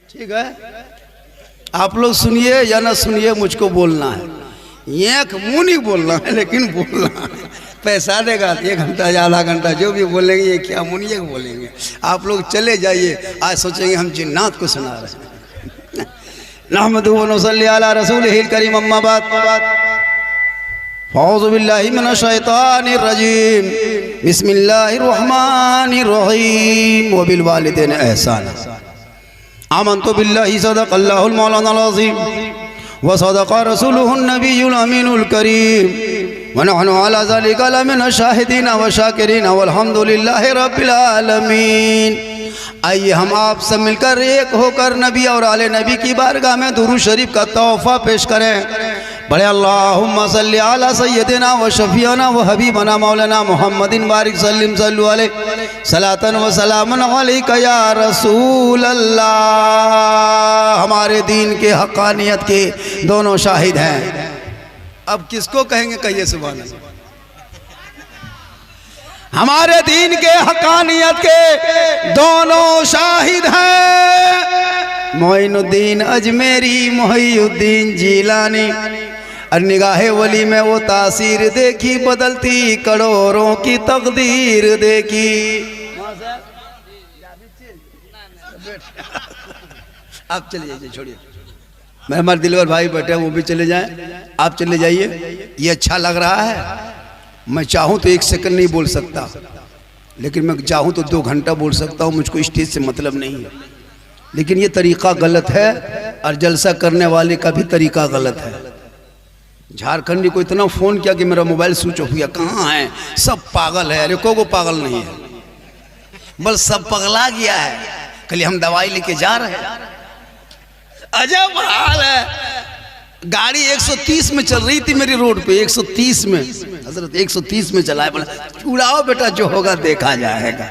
ठीक है, आप लोग सुनिए या ना सुनिए, मुझको बोलना है। एक मुंह नहीं बोलना है, लेकिन बोलना है। पैसा देगा 1 घंटा या आधा घंटा जो भी बोलेंगे, ये क्या मुनिए बोलेंगे। आप लोग चले जाइए, आज सोचेंगे हम जिन्नात को सुना रहे हैं। नहमदुहु व नसल्ली अला रसूलिहिल करीम, अम्मा बाद। औज़ु बिल्लाहि मिनश शैतानिर रजीम, बिस्मिल्लाहिर रहमानिर रहीम। व बिल वालिदैन एहसाना। आमन्तु बिल्लाहि सदक़ल्लाहुल मौलानाल अज़ीम व सदक़ रसूलुहुन नबियुल अमीनुल करीम व नहनु अला ज़ालिका लमिनश शाहिदीन व शाकिरीन वल्हम्दुलिल्लाहि रब्बिल आलमीन। आइए हम आप सब मिलकर एक होकर नबी और आले नबी की बारगाह में दुरूद शरीफ का तोहफा पेश करें। बड़े अल्लाहुम्मा सल्ली अला सय्यदिना व शफीना व हबीबना मौलाना मुहम्मदिन बारिक सल्लिम सल्लु अलैहि सलातन व सलामन अलैका या रसूल अल्लाह। हमारे दीन के हक़ानियत के दोनों शाहिद हैं। अब किसको कहेंगे, कहिए सुभान अल्लाह। हमारे दीन के हक़ानियत के दोनों शाहिद हैं। मोइनुद्दीन अजमेरी, मोहिउद्दीन जीलानी। और निगाहे वली में वो तासीर देखी, बदलती करोड़ों की तकदीर देखी। आप चले जाइए, छोड़िए। मैं हमारे दिलवर भाई बैठे वो भी चले जाएं, आप चले जाइए। ये अच्छा लग रहा है। मैं चाहूँ तो 1 सेकंड नहीं बोल सकता, लेकिन मैं चाहूँ तो 2 घंटा बोल सकता हूँ। मुझको स्टेज से मतलब नहीं है, लेकिन ये तरीक़ा गलत है और जलसा करने वाले का भी तरीक़ा गलत है। झारखंडी को इतना फ़ोन किया कि मेरा मोबाइल स्विच ऑफ हुआ। कहाँ है? सब पागल है। अरे को पागल नहीं है, बस सब पगला गया है। कल हम दवाई लेके जा रहे हैं, अजब हाल है। गाड़ी 130 में चल रही थी मेरी रोड पे, 130 में। हजरत 130 में चलाए। बोला उड़ाओ बेटा, जो होगा देखा जाएगा।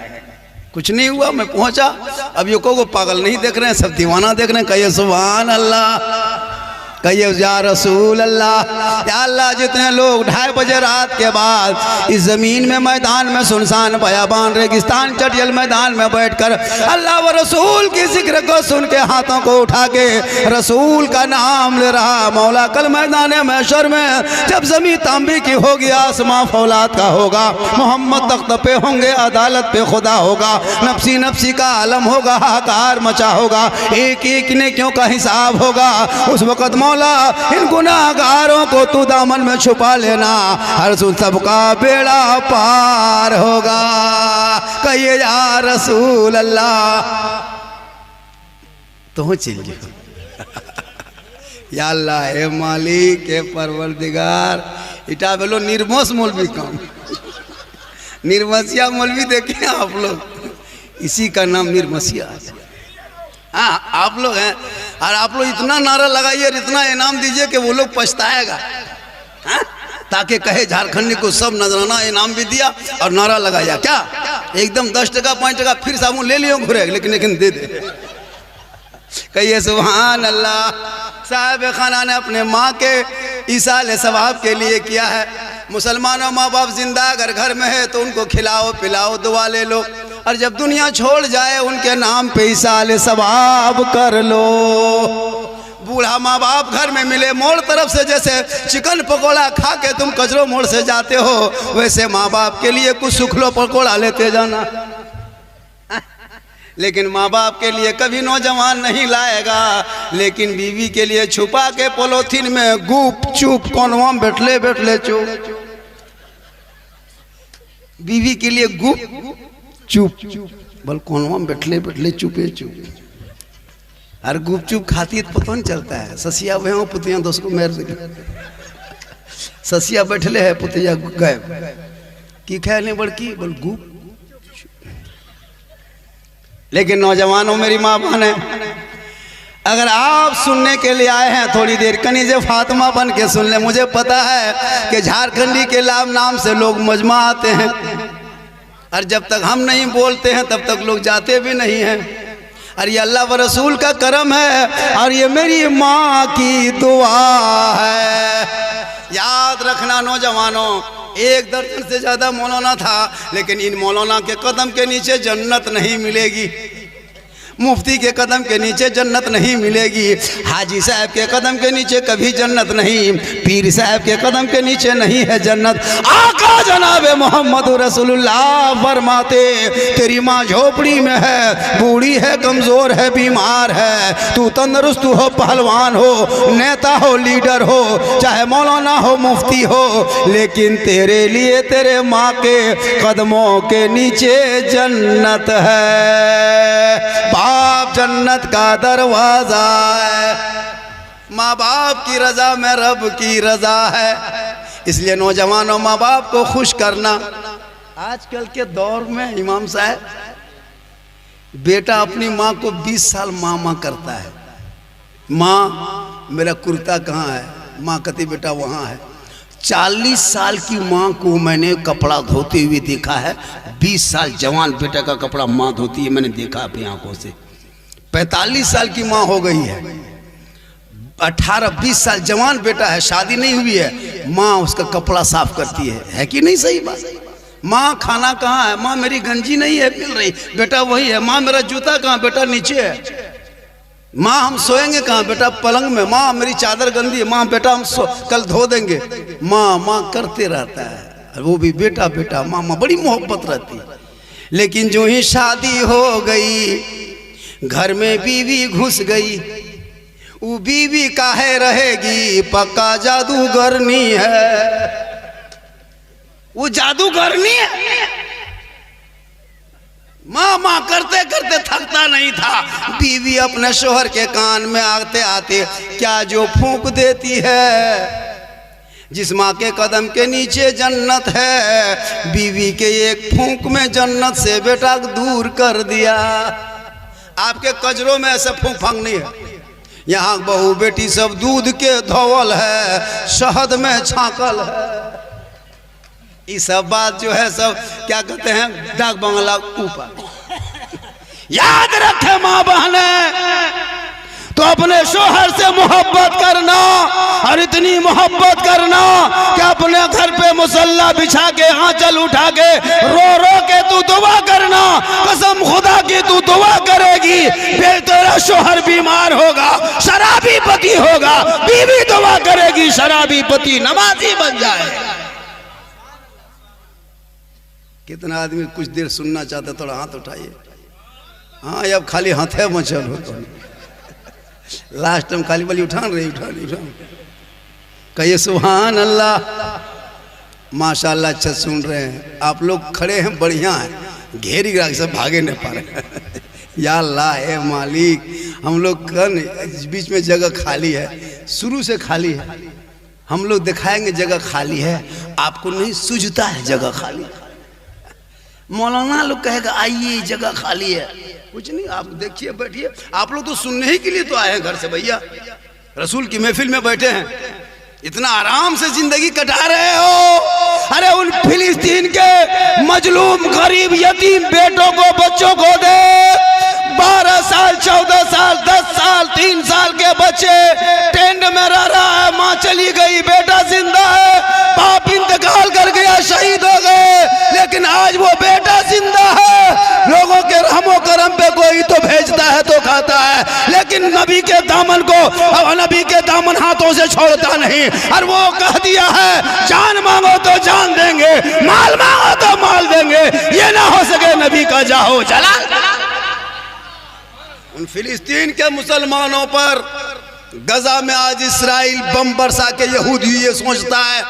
कुछ नहीं हुआ, मैं पहुंचा। अब ये को पागल नहीं देख रहे हैं, सब दीवाना देख रहे हैं। कहिए सुभान अल्लाह, कहिए या रसूल अल्लाह। या अल्लाह, जितने लोग 2:30 बजे रात के बाद इस ज़मीन में, मैदान में, सुनसान बयाबान रेगिस्तान चटियल मैदान में बैठकर अल्लाह व रसूल की जिक्र को सुन के, हाथों को उठा के रसूल का नाम ले रहा, मौला कल मैदान महशर में जब ज़मीन तांबे की होगी, आसमां फौलाद का होगा, मोहम्मद तख्त पे होंगे, अदालत पे खुदा होगा, नफसी नफसी का आलम होगा, हाकार मचा होगा, एक एक ने क्यों का हिसाब होगा। उस वक़्त मौला इन गुनाहगारों को तू दामन में छुपा लेना, हर सुन सबका बेड़ा पार होगा। कहिए या रसूल अल्लाह। तो चलिए या अल्लाह, हे मालिक, हे परवरदिगार। इटा बोलो निर्मोस मौलवी काम, निर्मसिया मौलवी देखे आप लोग, इसी का नाम निर्मसिया। हाँ, आप लोग हैं और आप लोग इतना नारा लगाइए और इतना इनाम दीजिए कि वो लोग पछताएगा। हाँ? ताकि कहे झारखंडी को सब नजराना इनाम भी दिया और नारा लगाया। क्या एकदम 10 टका 5 टका फिर साबुन ले लियो घुरे, लेकिन दे दे। कहिए सुभान अल्लाह। साहिब खाना ने अपने माँ के ईसाले सवाब के लिए किया है। मुसलमानों माँ बाप जिंदा अगर घर में है तो उनको खिलाओ पिलाओ, दुआ ले लो, और जब दुनिया छोड़ जाए उनके नाम पे ईसाले सवाब कर लो। बूढ़ा माँ बाप घर में मिले, मोड़ तरफ से जैसे चिकन पकोड़ा खा के तुम कचरो मोड़ से जाते हो, वैसे माँ बाप के लिए कुछ सुखलो पकोड़ा लेते जाना। लेकिन माँ बाप के लिए कभी नौजवान नहीं लाएगा, लेकिन बीवी के लिए छुपा के पोलोथीन में गुप चुप कोनवा बैठले बैठले चुप। बीवी के लिए गुप चुप बल कोनवा बैठले बैठले चुपे चुप। और गुप चुप खाती तो पता नहीं चलता है। ससिया वह पुतिया दोस्त को मेर ससिया बैठले है, पुतिया गए की ख्याल बड़की बोल गुप। लेकिन नौजवानों, मेरी माँ बहन है, अगर आप सुनने के लिए आए हैं थोड़ी देर कनीज़े फातिमा बन के सुन ले। मुझे पता है कि झारखंडी के नाम से लोग मजमा आते हैं, और जब तक हम नहीं बोलते हैं तब तक लोग जाते भी नहीं हैं। और ये अल्लाह व रसूल का करम है, और ये मेरी माँ की दुआ है। याद रखना नौजवानों, 1 दर्जन से ज़्यादा मौलाना था, लेकिन इन मौलाना के कदम के नीचे जन्नत नहीं मिलेगी। मुफ्ती के कदम के नीचे जन्नत नहीं मिलेगी, हाजी साहब के कदम के नीचे कभी जन्नत नहीं, पीर साहब के कदम के नीचे नहीं है जन्नत। आका जनाब मोहम्मद रसूलुल्लाह फरमाते तेरी माँ झोपड़ी में है, बूढ़ी है, कमज़ोर है, बीमार है, तू तंदुरुस्त हो, पहलवान हो, नेता हो, लीडर हो, चाहे मौलाना हो, मुफ्ती हो, लेकिन तेरे लिए तेरे माँ के कदमों के नीचे जन्नत है। बाप जन्नत का दरवाजा है, माँ बाप की रजा में रब की रजा है। इसलिए नौजवानों, माँ बाप को खुश करना। आजकल के दौर में इमाम साहब, बेटा अपनी माँ को 20 साल मामा करता है। माँ मेरा कुर्ता कहाँ है? माँ कहती बेटा वहाँ है। 40 साल की माँ को मैंने कपड़ा धोते हुए देखा है, 20 साल जवान बेटा का कपड़ा माँ धोती है, मैंने देखा अपनी आंखों से। 45 साल की माँ हो गई है, 18-20 साल जवान बेटा है, शादी नहीं हुई है, माँ उसका कपड़ा साफ करती है कि नहीं? सही बात। माँ खाना कहाँ है? माँ मेरी गंजी नहीं है मिल रही, बेटा वही है। माँ मेरा जूता कहाँ? बेटा नीचे है। माँ हम सोएंगे कहाँ? बेटा पलंग में। माँ मेरी चादर गंदी है, माँ बेटा हम कल धो देंगे। माँ माँ करते रहता है, वो भी बेटा बेटा माँ माँ, बड़ी मोहब्बत रहती है। लेकिन जो ही शादी हो गई, घर में बीवी घुस गई, वो बीवी काहे रहेगी? पक्का जादूगरनी है, वो जादूगरनी है। माँ माँ करते करते थकता नहीं था। बीवी अपने शोहर के कान में आते आते क्या जो फूंक देती है। जिस माँ के कदम के नीचे जन्नत है, बीवी के एक फूंक में जन्नत से बेटा दूर कर दिया। आपके कजरों में ऐसे फूंक फांक नहीं है। यहाँ बहू बेटी सब दूध के धोवल है, शहद में छाकल है। ये सब बात जो है सब क्या कहते हैं, डाक बंगला ऊपर। याद रखे माँ बहने, तो अपने शोहर से मोहब्बत करना, और इतनी मोहब्बत करना कि अपने घर पे मुसल्ला बिछा के आंचल उठा के रो रो के तू दुआ करना। कसम खुदा की तू दुआ करेगी, तेरा शोहर बीमार होगा, शराबी पति होगा, बीवी दुआ करेगी शराबी पति नमाजी बन जाए। कितना आदमी कुछ देर सुनना चाहते, थोड़ा हाथ उठाइए। हाँ, अब खाली हाथ है मचल हो तो लास्ट टाइम खाली वाली उठान रही, उठान कहिए सुभान अल्लाह। माशाल्लाह, अच्छा सुन रहे हैं आप लोग, खड़े हैं बढ़िया है, घेरी गिरा सब भागे नहीं पा रहे। या अल्लाह है मालिक, हम लोग बीच में जगह खाली है, शुरू से खाली है। हम लोग दिखाएंगे जगह खाली है, आपको नहीं सूझता है जगह खाली। मौलाना लोग कहेगा आइए जगह खाली है, कुछ नहीं, आप देखिए बैठिए। आप लोग तो सुनने ही के लिए तो आए हैं घर से भैया, रसूल की महफिल में बैठे हैं, इतना आराम से जिंदगी कटा रहे हो। अरे उन फिलिस्तीन के मजलूम गरीब यतीम बेटों को, बच्चों को दे। 12 साल 14 साल 10 साल 3 साल के बच्चे टेंट में रह रहा है, माँ चली गई, बेटा जिंदा है, बाप इंतकाल कर गया, शहीद हो गए, लेकिन आज वो बेटा जिंदा है। लोगों के रहमो करम पे कोई तो भेजता है तो खाता है, लेकिन नबी के दामन को, नबी के दामन हाथों से छोड़ता नहीं। और वो कह दिया है जान मांगो तो जान देंगे, माल मांगो तो माल देंगे, ये ना हो सके नबी का जाहो चला। उन फिलिस्तीन के मुसलमानों पर गजा में आज इस्राइल बम बरसा के यहूदी ये सोचता है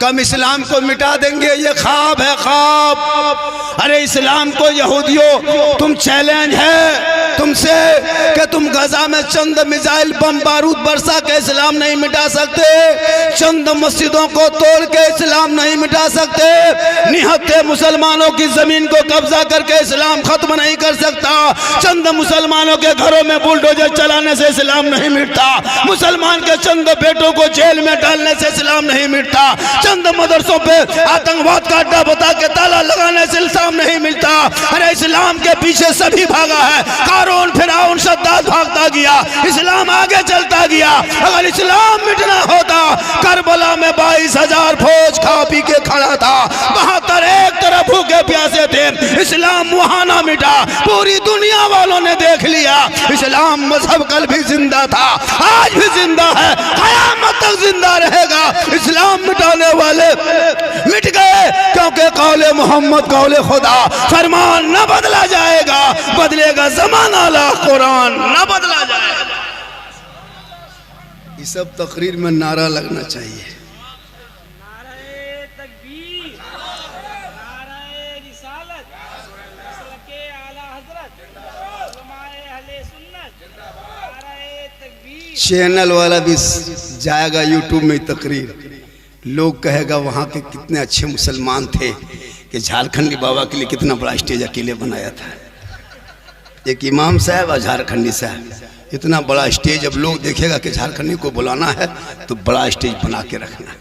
कम इस्लाम को मिटा देंगे, ये ख्वाब है, ख्वाब। अरे इस्लाम को यहूदियों, तुम चैलेंज है तुमसे कि तुम गजा में चंद मिसाइल बम बारूद बरसा के इस्लाम नहीं मिटा सकते, चंद मस्जिदों को तोड़ के इस्लाम नहीं मिटा सकते, निहत्थे मुसलमानों की जमीन को कब्जा करके इस्लाम खत्म नहीं कर सकता, चंद मुसलमानों के घरों में बुलडोजर चलाने से इस्लाम नहीं मिटता, मुसलमान के चंद बेटों को जेल में डालने से इस्लाम नहीं मिटता, चंद मदरसों पे आतंकवाद का अड्डा बता के ताला लगाने से इस्लाम नहीं मिलता। अरे इस्लाम के पीछे सभी भागा है, कारून फिरौन सद्दाद भागता गया, इस्लाम आगे चलता गया। अगर इस्लाम मिटना होता, करबला में 22,000 फौज खा पी के खड़ा था, 72 एक तरफ भूखे प्यासे थे, इस्लाम वहां ना मिटा, पूरी दुनिया वालों ने देख लिया इस्लाम मजहब कल भी जिंदा था, आज भी जिंदा है, क़यामत तक जिंदा रहेगा। इस्लाम मिटाने वाले मिट गए, क्योंकि कौले मोहम्मद कौले खुदा, फरमान न बदला जाएगा, बदलेगा ज़माना ला कुरान न बदला जाएगा। ये सब तकरीर में नारा लगना चाहिए। चैनल वाला भी जाएगा यूट्यूब में तकरीर, लोग कहेगा वहाँ के कितने अच्छे मुसलमान थे कि झारखंडी बाबा के लिए कितना बड़ा स्टेज अकेले बनाया था। एक इमाम साहब और झारखंडी साहब, इतना बड़ा स्टेज। अब लोग देखेगा कि झारखंडी को बुलाना है तो बड़ा स्टेज बना के रखना है,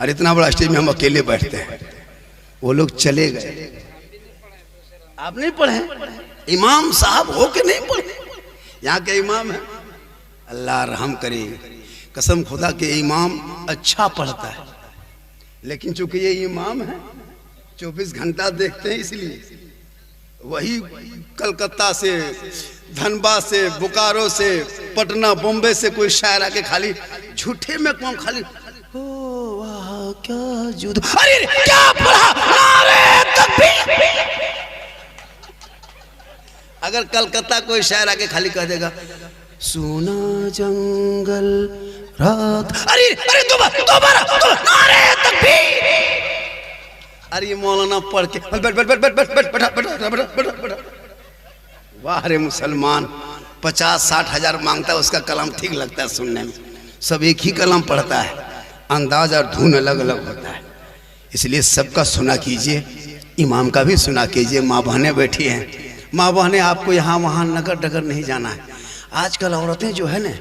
और इतना बड़ा स्टेज में हम अकेले बैठते हैं। वो लोग चले गए। आप नहीं पढ़े? इमाम साहब हो के नहीं पढ़े? यहाँ के इमाम है, अल्लाह रहम करे, कसम खुदा के इमाम अच्छा पढ़ता है, लेकिन चूंकि ये इमाम है 24 घंटा देखते हैं, इसलिए वही कलकत्ता से, धनबाद से, बोकारो से, पटना, बॉम्बे से कोई शायर आके खाली झूठे में कौन खाली ओ वाह क्या जुद, अरे क्या पढ़ा, नारे तकबीर। अगर कलकत्ता कोई शायर आके खाली कह देगा सोना जंगल रात, अरे अरे दोबारा नारे तकबीर। अरे मौलाना पढ़ के बैठ। वाह रे मुसलमान, 50-60 हजार मांगता है, उसका कलाम ठीक लगता है सुनने में। सब एक ही कलाम पढ़ता है, अंदाज और धुन अलग अलग होता है, इसलिए सबका सुना कीजिए, इमाम का भी सुना कीजिए। माँ बहनें बैठी हैं, माँ बहनें आपको यहाँ वहाँ नगर डगर नहीं जाना है। आजकल औरतें जो है ना,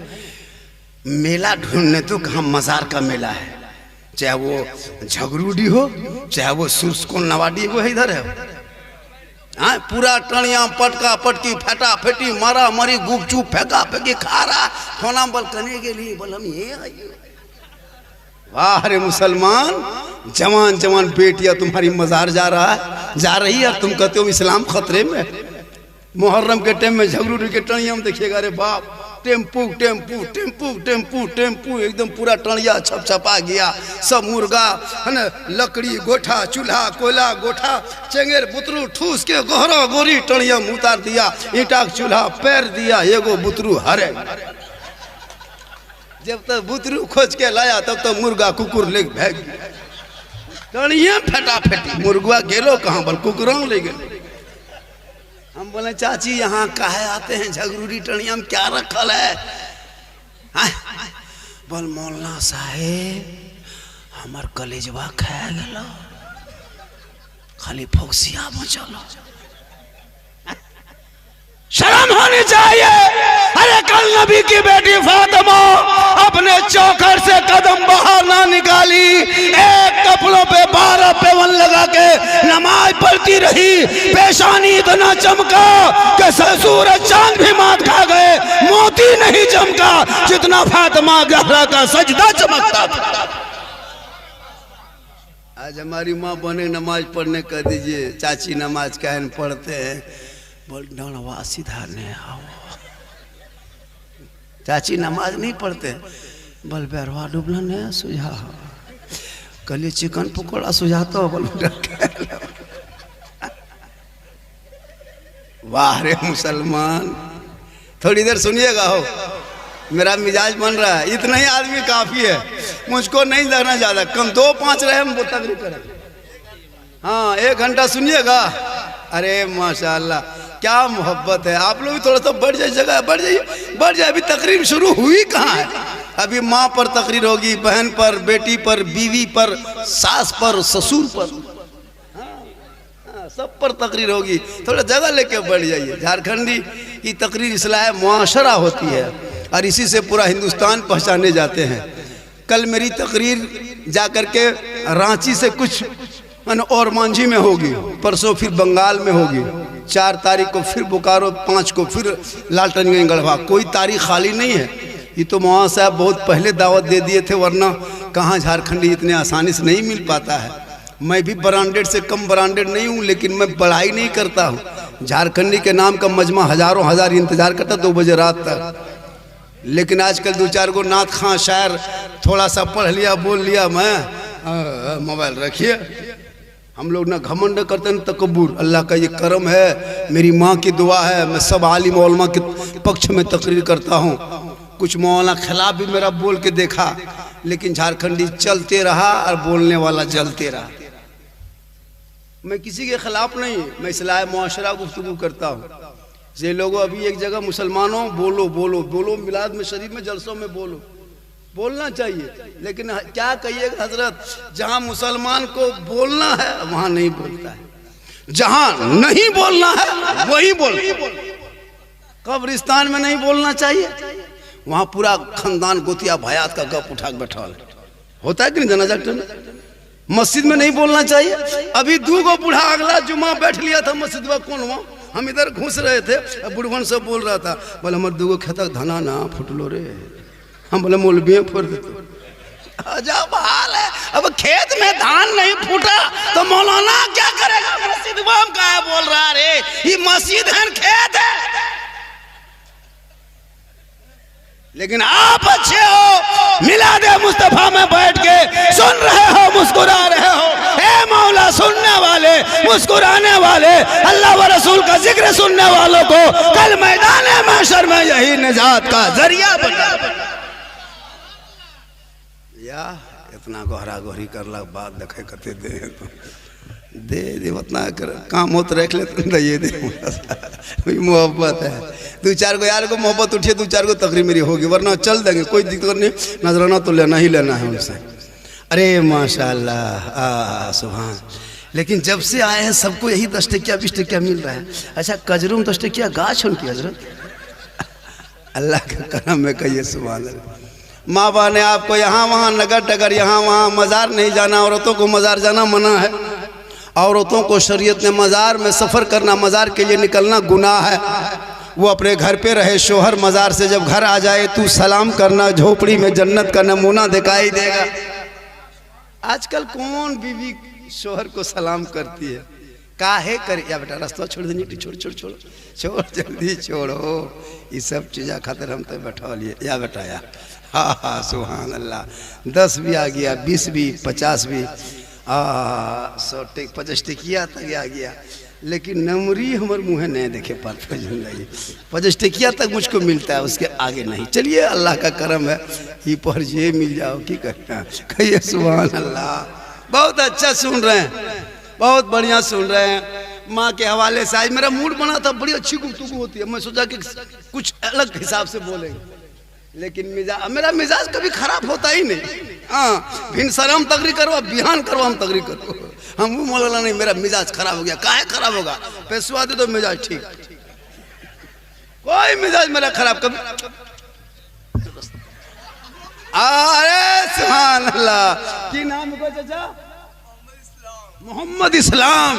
मेला ढूंढने तो कहाँ मज़ार का मेला है, चाहे वो झगरूडी हो, चाहे वो सुरसकोन नवाडी, वो इधर है। हाँ, पूरा टणिया पटका पटकी फेटा फेटी मारा मरी गुपचुप फेंका फेंकी खा रहा, थोना बल करने के लिए बोल हम ये आइए। वाह रे मुसलमान, जवान जवान बेटियां तुम्हारी मज़ार जा रही है, तुम कहते हो इस्लाम खतरे में। मुहर्रम के टाइम में झगरूडी के टणिया में देखिएगा, रे बाप, tempo tempo tempo tempo tempo, एकदम पूरा टणिया छपछपा गया, सब मुर्गा है ना, लकड़ी गोठा, चूल्हा कोयला गोठा, चेंगेर बुतरू ठूस के गोहरा गोरी टणिया में उतार दिया, ईटा चूल्हा पैर दिया, एगो बुतरू हरे। जब तक बुतरू खोज के लाया तब तक मुर्गा कुकुर ले भाग, टणिया फेटा फेटी, मुर्गा गेलो कहाँ, बल कुकुरों ले गए। हम बोले चाची यहाँ काहे आते हैं, झगरूडी टणिया में क्या रखल है? बोल मौलाना साहेब हमार कलेजवा खा गलो, खाली फोक्सिया बचलो। शर्म होनी चाहिए। अरे कल नबी की बेटी फातिमा अपने चौखट से कदम बाहर ना निकाली, एक कपड़ों पे 12 पेवन लगा के नमाज पढ़ती रही, पेशानी इतना चमका कि सूरज चांद भी मात खा गए, मोती नहीं चमका जितना फातिमा ज़हरा का सजदा चमकता था। आज हमारी माँ बने नमाज पढ़ने कर दीजिए, चाची नमाज कहन पढ़ते हैं, बोल डरवा सीधा नहीं आओ, चाची नमाज नहीं पढ़ते, बोल बैरवा डूबला नहीं सुझा, कल चिकन पकौड़ा सुझाता हो, बोल वाह रे मुसलमान। थोड़ी देर सुनिएगा, हो मेरा मिजाज बन रहा है, इतना ही आदमी काफी है, मुझको नहीं लगना ज्यादा, कम 2-5 रहे हम तकरीर करें। हाँ 1 घंटा सुनिएगा। अरे माशाल्लाह क्या मोहब्बत है। आप लोग थोड़ा सा बढ़ जाइए, जगह बढ़ जाइए। अभी तकरीर शुरू हुई कहाँ है, अभी माँ पर तकरीर होगी, बहन पर, बेटी पर, बीवी पर, सास पर, ससुर पर, सब पर तकरीर होगी। थोड़ा जगह लेके बढ़ जाइए। झारखंडी की तकरीर इस्लाह मुआशरा होती है और इसी से पूरा हिंदुस्तान पहचाने जाते हैं। कल मेरी तकरीर जाकर के रांची से कुछ और मांझी में होगी, परसों फिर बंगाल में होगी, 4 तारीख को फिर बोकारो, 5 को फिर लालटनगंज गढ़वा। कोई तारीख खाली नहीं है। ये तो मौलाना साहब बहुत पहले दावत दे दिए थे, वरना कहाँ झारखंडी इतने आसानी से नहीं मिल पाता है। मैं भी ब्रांडेड से कम ब्रांडेड नहीं हूँ, लेकिन मैं पढ़ाई नहीं करता हूँ। झारखंडी के नाम का मजमा हजारों हजार इंतजार करता 2 बजे रात तक। लेकिन आजकल 2-4 गो नात खां शायर थोड़ा सा पढ़ लिया बोल लिया, मैं मोबाइल रखिए। हम लोग ना घमंड करते न तकब्बुर। अल्लाह का ये करम है, मेरी माँ की दुआ है, मैं सब आलिम उलमा के पक्ष में तकरीर करता हूँ। कुछ मौलाना खिलाफ भी मेरा बोल के देखा, लेकिन झारखंडी चलते रहा और बोलने वाला जलते रहा। मैं किसी के खिलाफ नहीं, मैं इस्लाह मुआशरा गुफ्तगू करता हूँ। ये लोगों अभी एक जगह मुसलमानों बोलो बोलो बोलो, मिलाद में शरीफ में जलसों में बोलो, बोलना चाहिए। लेकिन क्या कहिएगा हजरत, जहां मुसलमान को बोलना है वहां नहीं बोलता है, जहां नहीं बोलना है वही बोल। कब्रिस्तान में नहीं बोलना चाहिए, वहां पूरा खानदान गोतिया भयात का गप उठा के बैठा होता है कि नहीं जनाजा में। मस्जिद में नहीं बोलना चाहिए। अभी 2 गो बूढ़ा अगला जुमा बैठ लिया था मस्जिद में, कौन हुआ, हम इधर घुस रहे थे, बुढ़वन से बोल रहा था, बोले हमारे 2 गो खेतक धना ना फुटलो रे। हम बोले मौलवी फोड़ देते। अजब हाल है, अब खेत में धान नहीं फूटा तो मौलाना क्या करेगा, मस्जिद में क्या बोल रहा रे, ये मस्जिद है खेत है। लेकिन आप अच्छे हो, मिलादे मुस्तफा में बैठ के सुन रहे हो, मुस्कुरा रहे हो। ए मौला, सुनने वाले मुस्कुराने वाले अल्लाह व रसूल का जिक्र सुनने वालों को कल मैदान महशर में यही निजात का जरिया बना। या इतना गोहरा गोहरी करला बात देखे कते दे तो दे उतना कर काम होत रख ले तो ये दे। मोहब्बत है, 2-4 गो यार को मोहब्बत उठिए, 2-4 गो तकरीर मेरी होगी, वरना चल देंगे, कोई दिक्कत नहीं। नजराना तो लेना ही लेना है उनसे। अरे माशाल्लाह सुभान। लेकिन जब से आए हैं सबको यही 10 टकिया 20 टकिया मिल रहा है। अच्छा कजरूम 10 टकिया गाछ उनकी हजरत, अल्लाह का करम है, कहिए सुभान अल्लाह। माँ बाप ने आपको यहाँ वहाँ नगर डगर यहाँ वहाँ मज़ार नहीं जाना, औरतों को मज़ार जाना मना है। औरतों को शरीयत ने मज़ार में सफ़र करना, मज़ार के लिए निकलना गुनाह है। वो अपने घर पे रहे, शोहर मज़ार से जब घर आ जाए तू सलाम करना, झोपड़ी में जन्नत का नमूना दिखाई देगा। आजकल कौन बीवी शोहर को सलाम करती है, काहे कर। या बेटा रास्ता छोड़ दे, छोड़ छोड़ छोड़ छोड़ जल्दी छोड़ो, ये सब चीज़ा खातिर हम तो बैठा लिए। या बेटा या हाँ सुभान अल्लाह। 10 भी आ गया, 20 भी, 50 भी, 100-50 टिकिया तक आ गया, लेकिन नमरी हमारे मुँह नहीं देखे पाते जिंदगी। 50 टिकिया तक मुझको मिलता है, उसके आगे नहीं। चलिए अल्लाह का करम है, ये पर ये मिल जाओ की करना। कहिए सुभान अल्लाह। बहुत अच्छा सुन रहे हैं, बहुत बढ़िया सुन रहे हैं। माँ के हवाले से आज मेरा मूड बना था, बड़ी अच्छी गुफ्तगू होती है। मैं सोचा कि कुछ अलग हिसाब से बोलेंगे, लेकिन मेरा मिजाज कभी खराब होता ही नहीं। हाँ भिन शर्म तकरीर करो, बिहान करो हम तकरीर करो, हम वो मौलाना नहीं। मेरा मिजाज खराब हो गया, काहे खराब होगा, पैसवा दे तो मिजाज ठीक। कोई मिजाज मेरा खराब कभी। अरे सुभान अल्लाह। की नाम है चाचा? मोहम्मद इस्लाम।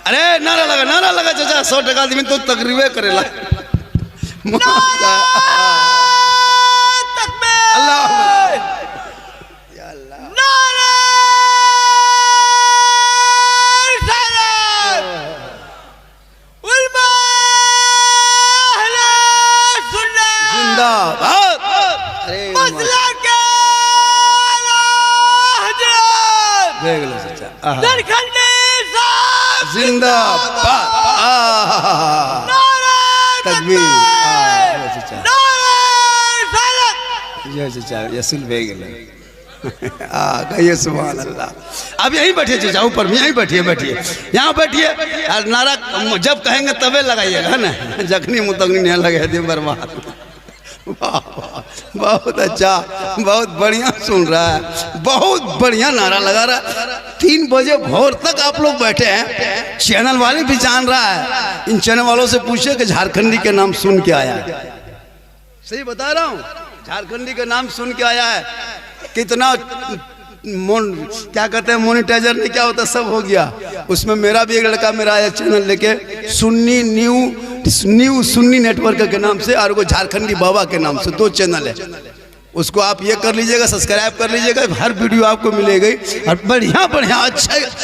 अरे नारा लगा चाचा, 100 टका आदमी तो तकरीबे करेला। जिंदाबाद। तकबीर। कहिए सुभान अल्लाह। अब यहीं बैठिए चाचा, ऊपर में यहीं बैठिए, यहाँ बैठिए। नारा जब कहेंगे तबे लगाइएगा ना, जखनी मुतगनी नहीं लगे दिन बर्बाद। बहुत अच्छा, बहुत बढ़िया सुन रहा है, बहुत बढ़िया नारा लगा रहा है। 3 बजे भोर तक आप लोग बैठे हैं। चैनल वाले भी जान रहा है, इन चैनल वालों से पूछे कि झारखंडी के नाम सुन के आया है। सही बता रहा हूँ, झारखंडी के नाम सुन के आया है। कितना क्या कहते हैं मोनिटाइजर नहीं क्या होता, सब हो गया। उसमें मेरा भी एक लड़का मेरा आया चैनल लेके, न्यू सुन्नी नेटवर्क के नाम से, और वो झारखंडी बाबा के नाम से, 2 चैनल है। उसको आप ये कर लीजिएगा, सब्सक्राइब कर लीजिएगा, हर वीडियो आपको मिलेगी और बढ़िया बढ़िया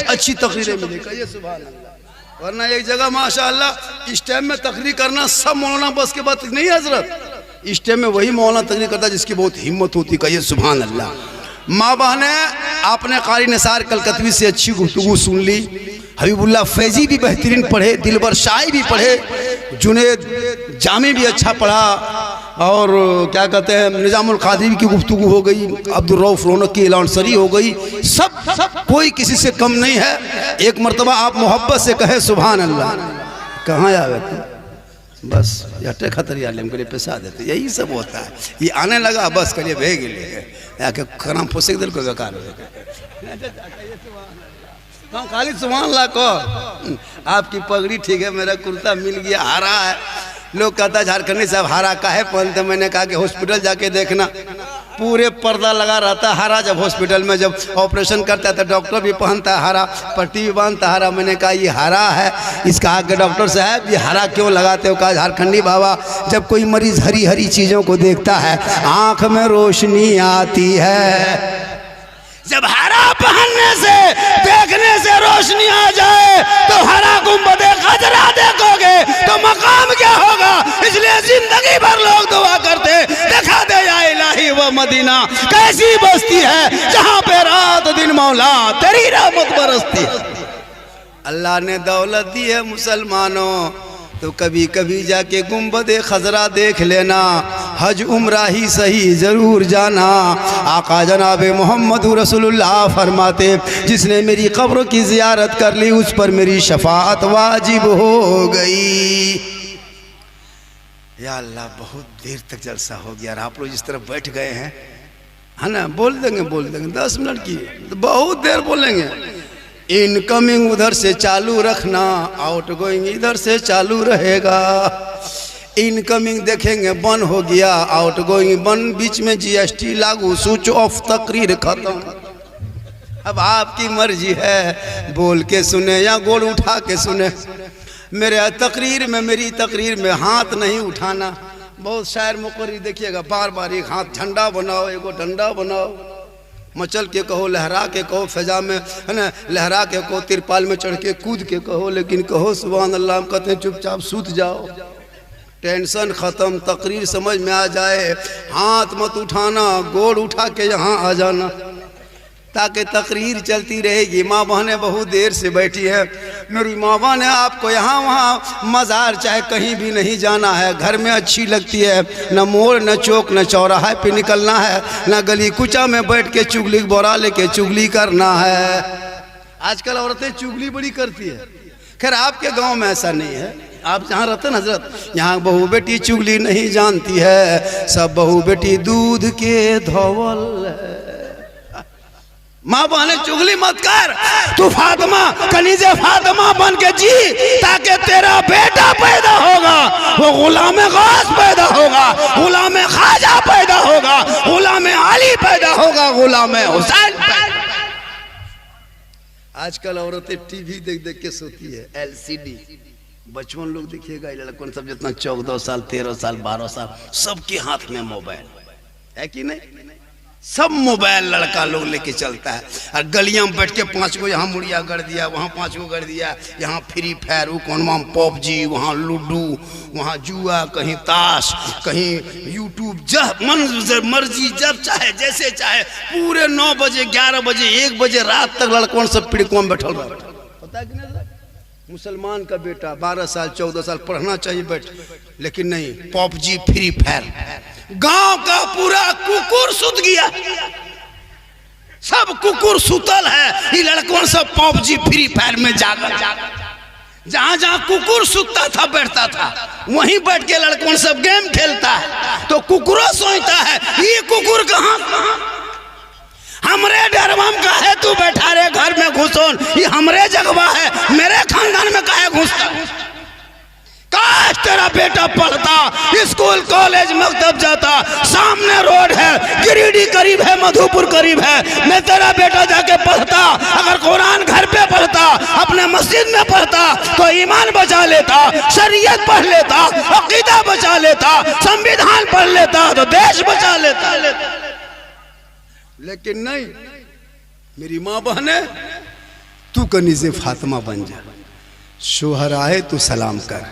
अच्छी तकरीरें मिलेगी। ये सुभान अल्लाह। वरना एक जगह माशाअल्लाह इस टाइम में तकरीर करना सब मौलाना बस के बात नहीं हजरत। इस टाइम में वही मौलाना तकरीर करता है जिसकी बहुत हिम्मत होती। कहिए सुभान अल्लाह। माँ बहने, आपने कारी निसार कलकतवी से अच्छी गुफ्तगू सुन ली, हबीबुल्लाह फैजी भी बेहतरीन पढ़े, दिलबर शाही भी पढ़े, जुनेद जामी भी अच्छा पढ़ा, और क्या कहते हैं निजामुल कादरी की गुफ्तगू हो गई, अब्दुल रऊफ रौनक की लांसरी हो गई। सब कोई किसी से कम नहीं है। एक मरतबा आप मोहब्बत से कहे सुभान अल्लाह। कहाँ आवे बस यटे खतरिया लेम के लिए पैसा देते, यही सब होता है। ये आने लगा बस करिए भेग ले आके खराम फुसक दिल को बेकार हो गया। खाली सुभान अल्लाह को। आपकी पगड़ी ठीक है, मेरा कुर्ता मिल गया, हरा है। लोग कहता झारखंडी साहब हरा काहे पहनते, मैंने कहा कि हॉस्पिटल जाके देखना, पूरे पर्दा लगा रहता है हरा। जब हॉस्पिटल में जब ऑपरेशन करता है तो डॉक्टर भी पहनता है हरा, पट्टी भी बांधता है हरा। मैंने कहा ये हरा है। इसका आगे डॉक्टर साहब ये हरा क्यों लगाते हो? कहा झारखंडी बाबा, जब कोई मरीज हरी हरी चीज़ों को देखता है आँख में रोशनी आती है। जब हरा पहनने से देखने से रोशनी आ जाए तो हरा गुंबदे खजरा देखोगे तो मकाम क्या होगा? इसलिए जिंदगी भर लोग दुआ करते, दिखा दे या इलाही वो मदीना कैसी बस्ती है जहाँ पे रात दिन मौला तेरी रहमत बरसती है। अल्लाह ने दौलत दी है मुसलमानों तो कभी कभी जाके गुंबदे खजरा देख लेना, हज उम्रा ही सही ज़रूर जाना। आका जनाब मोहम्मद रसूलुल्लाह फरमाते, जिसने मेरी कब्र की ज़ियारत कर ली उस पर मेरी शफाअत वाजिब हो गई। या अल्लाह, बहुत देर तक जलसा हो गया और आप लोग जिस तरह बैठ गए हैं, है ना? बोल देंगे 10 मिनट की, तो बहुत देर बोलेंगे। इनकमिंग उधर से चालू रखना, आउट गोइंग इधर से चालू रहेगा। इनकमिंग देखेंगे बंद हो गया, आउट गोइंग बंद, बीच में जीएसटी लागू, स्विच ऑफ, तकरीर खत्म। अब आपकी मर्जी है, बोल के सुने या गोल उठा के सुने। मेरी तकरीर में हाथ नहीं उठाना। बहुत शायर मुकर्री देखिएगा, बार बार एक हाथ झंडा बनाओ, एगो डंडा बनाओ, मचल के कहो, लहरा के कहो, फजा में है ना, लहरा के कहो, तिरपाल में चढ़ के कूद के कहो, लेकिन कहो सुभान अल्लाह। हम कहते हैं चुपचाप सूत जाओ, टेंशन ख़त्म, तकरीर समझ में आ जाए। हाथ मत उठाना, गोड़ उठा के यहाँ आ जाना ताकि तकरीर चलती रहेगी। माँ बहनें बहुत देर से बैठी है। मेरी माँ बहन है, आपको यहाँ वहाँ मज़ार चाहे कहीं भी नहीं जाना है, घर में अच्छी लगती है। न मोड़ न चौक न चौराहे पे निकलना है, न गली कुचा में बैठ के चुगली बोरा लेके चुगली करना है। आजकल औरतें चुगली बड़ी करती है। खैर आपके गांव में ऐसा नहीं है, आप जहाँ रहते हैं हजरत, यहाँ बहू बेटी चुगली नहीं जानती है, सब बहू बेटी दूध के धौवल है। माँ बहने चुगली मत कर, तू फातिमा कनीज़े फातिमा बन के जी, ताकि तेरा बेटा पैदा होगा वो गुलाम गौस पैदा होगा, गुलाम ख्वाजा पैदा होगा, गुलाम अली पैदा होगा, गुलाम हुसैन पैदा। आजकल औरतें टीवी देख देख के सोती है, LCD। बचपन लोग देखिएगा, लड़कों सब जितना 14 साल 13 साल 12 साल सबके हाथ में मोबाइल है कि नहीं? सब मोबाइल लड़का लोग लेके चलता है और गलियां में बैठ के 5 गो यहाँ मुड़िया गढ़ दिया, वहाँ 5 गो गढ़ दिया, यहाँ फ्री फायर, वहाँ PUBG, वहाँ लूडो, वहाँ जुआ, कहीं ताश, कहीं यूट्यूब। जब मन मर्जी जब चाहे जैसे चाहे, पूरे 9 बजे 11 बजे 1 बजे रात तक लड़कों सब पिड़कों में बैठल रहा। पता है कि नहीं? मुसलमान का बेटा 12 साल 14 साल पढ़ना चाहिए बैठ, लेकिन नहीं, PUBG फ्री फायर। गांव का पूरा कुकुर सुत गया, सब कुकुर सुतल है, ये लड़कों सब PUBG फ्री फायर में जाकर जहां जहां कुकुर सुतता था बैठता था, वहीं बैठ के लड़कों सब गेम खेलता है। तो कुकुरों सोचता है ये कुकुर कहाँ हमरे डरवम का है, तू बैठा रे घर में घुसोन, ये हमरे जगवा है, मेरे खानदान में काहे घुसता? काश तेरा बेटा पढ़ता, स्कूल कॉलेज मकतब जाता, सामने रोड है, गिरिडीह करीब है, मधुपुर करीब है, मैं तेरा बेटा जाके पढ़ता। अगर कुरान घर पे पढ़ता, अपने मस्जिद में पढ़ता तो ईमान बचा लेता, शरीयत पढ़ लेता, अकीदा बचा लेता, संविधान पढ़ लेता तो देश बचा लेता। लेकिन नहीं, मेरी माँ बहन है, तू कनीज़े फातिमा बन जा, शोहर आए तो सलाम कर।